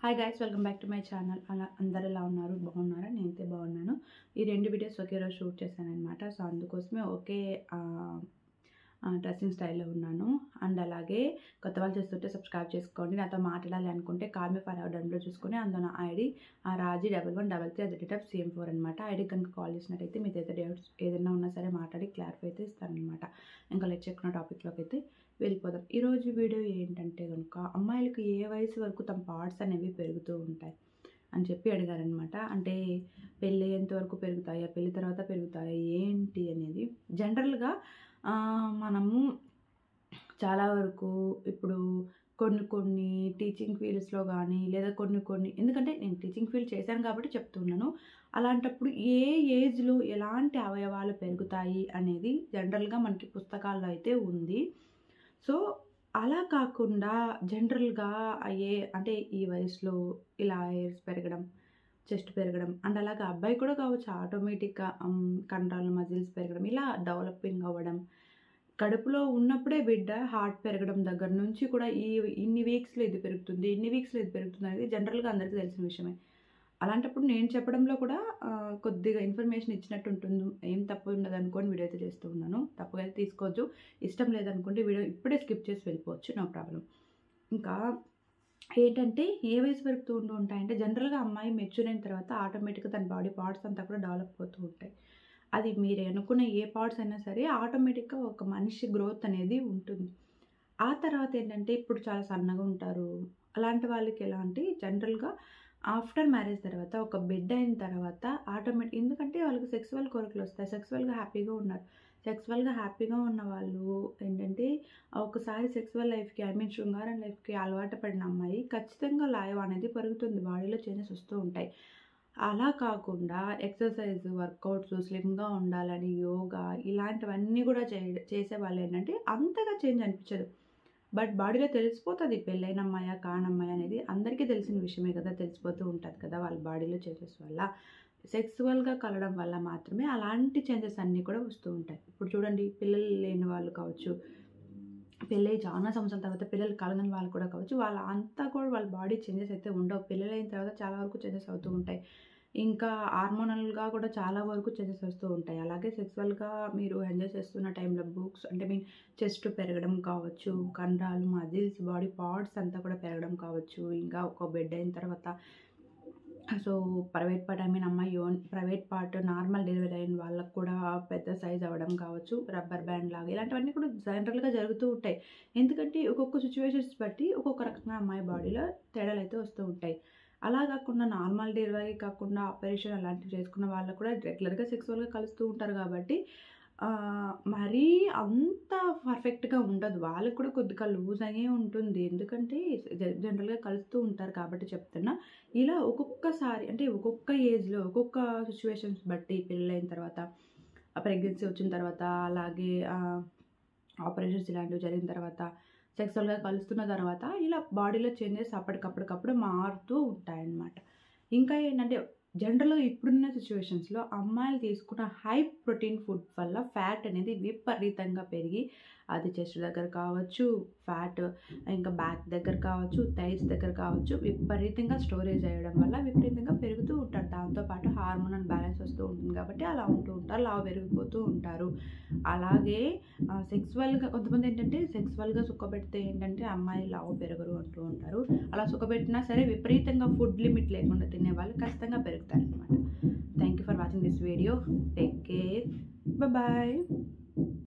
Hi guys, welcome back to my channel. అందరు ఎలా ఉన్నారు? బాగున్నారా? నేనైతే బాగున్నాను. ఈ 2 వీడియోస్ ఒకే రోజు షూట్ చేశానమాట. సో అందుకోసమే ఒకే డ్రెస్సింగ్ స్టైల్లో ఉన్నాను. అండ్ అలాగే కొత్త వాళ్ళు చూస్తుంటే సబ్స్క్రైబ్ చేసుకోండి. నాతో మాట్లాడాలి అనుకుంటే కాల్ మీ ఫర్ డౌన్లో చూసుకొని అందులో నా ఐడి రాజీ 1113@CM4 అనమాట. ఐడి కనుక కాల్ చేసినట్టయితే మీ దగ్గర డౌట్స్ ఏదైనా ఉన్నా సరే మాట్లాడి క్లారిఫై అయితే ఇస్తానమాట. ఇంకా లెట్ చెక్కున్న టాపిక్లోకి అయితే వెళ్ళిపోదాం. ఈరోజు వీడియో ఏంటంటే కనుక అమ్మాయిలకు ఏ వయసు వరకు తమ పార్ట్స్ అనేవి పెరుగుతూ ఉంటాయి అని చెప్పి అడిగారనమాట. అంటే పెళ్ళి ఎంతవరకు పెరుగుతాయా, పెళ్ళి తర్వాత పెరుగుతాయా, ఏంటి అనేది. జనరల్గా మనము చాలా వరకు ఇప్పుడు కొన్ని టీచింగ్ ఫీల్డ్స్లో కానీ లేదా కొన్ని ఎందుకంటే నేను టీచింగ్ ఫీల్డ్ చేశాను కాబట్టి చెప్తున్నాను. అలాంటప్పుడు ఏ ఏజ్లో ఎలాంటి అవయవాలు పెరుగుతాయి అనేది జనరల్గా మనకి పుస్తకాల్లో అయితే ఉంది. సో అలా కాకుండా జనరల్గా అంటే ఈ వయసులో ఇలా హెయిర్స్ పెరగడం, చెస్ట్ పెరగడం అండ్ అలాగే అబ్బాయి కూడా కావచ్చు, ఆటోమేటిక్గా కండరాలు మజిల్స్ పెరగడం, ఇలా డెవలపింగ్ అవ్వడం, కడుపులో ఉన్నప్పుడే బిడ్డ హార్ట్ పెరగడం దగ్గర నుంచి కూడా ఇన్ని వీక్స్లో ఇది పెరుగుతుంది, ఇన్ని వీక్స్లో ఇది పెరుగుతుంది అనేది జనరల్గా అందరికీ తెలిసిన విషయమే. అలాంటప్పుడు నేను చెప్పడంలో కూడా కొద్దిగా ఇన్ఫర్మేషన్ ఇచ్చినట్టు ఉంటుంది. ఏం తప్పు ఉండదు అనుకోని వీడియో అయితే చేస్తూ ఉన్నాను. తప్పుగా అయితే తీసుకోవచ్చు. ఇష్టం లేదనుకుంటే వీడియో ఇప్పుడే స్కిప్ చేసి వెళ్ళిపోవచ్చు, నో ప్రాబ్లం. ఇంకా ఏంటంటే ఏ వయసు పెరుగుతూ ఉంటాయంటే జనరల్గా అమ్మాయి మెచ్యూర్ అయిన తర్వాత ఆటోమేటిక్గా తన బాడీ పార్ట్స్ అంతా కూడా డెవలప్ అవుతూ ఉంటాయి. అది మీరు అనుకున్న ఏ పార్ట్స్ అయినా సరే ఆటోమేటిక్గా ఒక మనిషి గ్రోత్ అనేది ఉంటుంది. ఆ తర్వాత ఏంటంటే ఇప్పుడు చాలా సన్నగా ఉంటారు. అలాంటి వాళ్ళకి ఎలా అంటే జనరల్గా ఆఫ్టర్ మ్యారేజ్ తర్వాత ఒక బిడ్డ అయిన తర్వాత ఎందుకంటే వాళ్ళకి సెక్సువల్ కోరికలు వస్తాయి. సెక్సువల్గా హ్యాపీగా ఉన్నారు. సెక్సువల్గా హ్యాపీగా ఉన్న వాళ్ళు ఏంటంటే ఒకసారి సెక్సువల్ లైఫ్కి శృంగారం లైఫ్కి అలవాటు పడిన అమ్మాయి ఖచ్చితంగా లాయవ్ అనేది పెరుగుతుంది. బాడీలో చేంజెస్ వస్తూ ఉంటాయి. అలా కాకుండా ఎక్సర్సైజ్, వర్కౌట్స్, స్లిమ్గా ఉండాలని యోగా ఇలాంటివన్నీ కూడా చేసే వాళ్ళు ఏంటంటే అంతగా చేంజ్ అనిపించదు. బట్ బాడీలో తెలిసిపోతుంది పెళ్ళైన అమ్మాయా కానమ్మాయి అనేది అందరికీ తెలిసిన విషయమే కదా, తెలిసిపోతూ ఉంటుంది కదా వాళ్ళ బాడీలో చేంజెస్ వల్ల. సెక్సువల్గా కలవడం వల్ల మాత్రమే అలాంటి చేంజెస్ అన్నీ కూడా వస్తూ ఉంటాయి. ఇప్పుడు చూడండి, పిల్లలు లేని వాళ్ళు కావచ్చు, పెళ్ళై చాలా సంవత్సరాల తర్వాత పిల్లలు కలగని వాళ్ళు కూడా కావచ్చు, అంతా కూడా వాళ్ళ బాడీ చేంజెస్ అయితే ఉండవు. పిల్లలైన తర్వాత చాలా వరకు చేంజెస్ అవుతూ ఉంటాయి. ఇంకా హార్మోనల్గా కూడా చాలా వరకు చేంజెస్ వస్తూ ఉంటాయి. అలాగే సెక్సువల్గా మీరు ఎంజాయ్ చేస్తున్న టైంలో చెస్ట్ పెరగడం కావచ్చు, కండరాలు, మజిల్స్, బాడీ పార్ట్స్ అంతా కూడా పెరగడం కావచ్చు. ఇంకా ఒక బెడ్ అయిన తర్వాత సో ప్రైవేట్ పార్ట్ అమ్మాయి ప్రైవేట్ పార్ట్ నార్మల్ డెలివరీ అయిన వాళ్ళకు కూడా పెద్ద సైజ్ అవ్వడం కావచ్చు, రబ్బర్ బ్యాండ్ లాగా ఇలాంటివన్నీ కూడా జనరల్గా జరుగుతూ ఉంటాయి. ఎందుకంటే ఒక్కొక్క సిచ్యువేషన్స్ బట్టి ఒక్కొక్క రకంగా అమ్మాయి బాడీలో తేడాలు అయితే వస్తూ ఉంటాయి. అలా కాకుండా నార్మల్ డెలివరీ కాకుండా ఆపరేషన్ అలాంటివి చేసుకున్న వాళ్ళకు కూడా రెగ్యులర్గా సెక్సువల్గా కలుస్తూ ఉంటారు కాబట్టి మరీ అంత పర్ఫెక్ట్గా ఉండదు. వాళ్ళకు కూడా కొద్దిగా లూజ్ అయ్యే ఉంటుంది. ఎందుకంటే జనరల్గా కలుస్తూ ఉంటారు కాబట్టి చెప్తున్నా. ఇలా ఒక్కొక్కసారి అంటే ఒక్కొక్క ఏజ్లో ఒక్కొక్క సిచ్యువేషన్స్ బట్టి పెళ్ళైన తర్వాత, ప్రెగ్నెన్సీ వచ్చిన తర్వాత, అలాగే ఆపరేషన్స్ ఇలాంటివి జరిగిన తర్వాత, సెక్సువల్గా కలుస్తున్న తర్వాత ఇలా బాడీలో చేంజెస్ అప్పటికప్పుడు మారుతూ ఉంటాయన్నమాట. ఇంకా ఏంటంటే జనరల్గా ఇప్పుడున్న సిచ్యువేషన్స్లో అమ్మాయిలు తీసుకున్న హై ప్రోటీన్ ఫుడ్ వల్ల ఫ్యాట్ అనేది విపరీతంగా పెరిగి అది చెస్ట్ దగ్గర కావచ్చు, ఫ్యాట్ ఇంకా బ్యాక్ దగ్గర కావచ్చు, థైస్ దగ్గర కావచ్చు, విపరీతంగా స్టోరేజ్ అయ్యడం వల్ల విపరీతంగా పెరుగుతూ ఉంటారు. దాంతోపాటు హార్మోనల్ బ్యాలెన్స్ వస్తూ ఉంటుంది కాబట్టి అలా ఉంటూ ఉంటారు, లావు పెరిగిపోతూ ఉంటారు. అలాగే సెక్సువల్గా కొంతమంది ఏంటంటే సెక్సువల్గా సుఖపెడితే ఏంటంటే అమ్మాయి లావు పెరగరు అంటూ ఉంటారు. అలా సుఖపెట్టినా సరే విపరీతంగా ఫుడ్ లిమిట్ లేకుండా తినే వాళ్ళు ఖచ్చితంగా పెరుగుతారు అనమాట. Thank you for watching this video. Take care. Bye.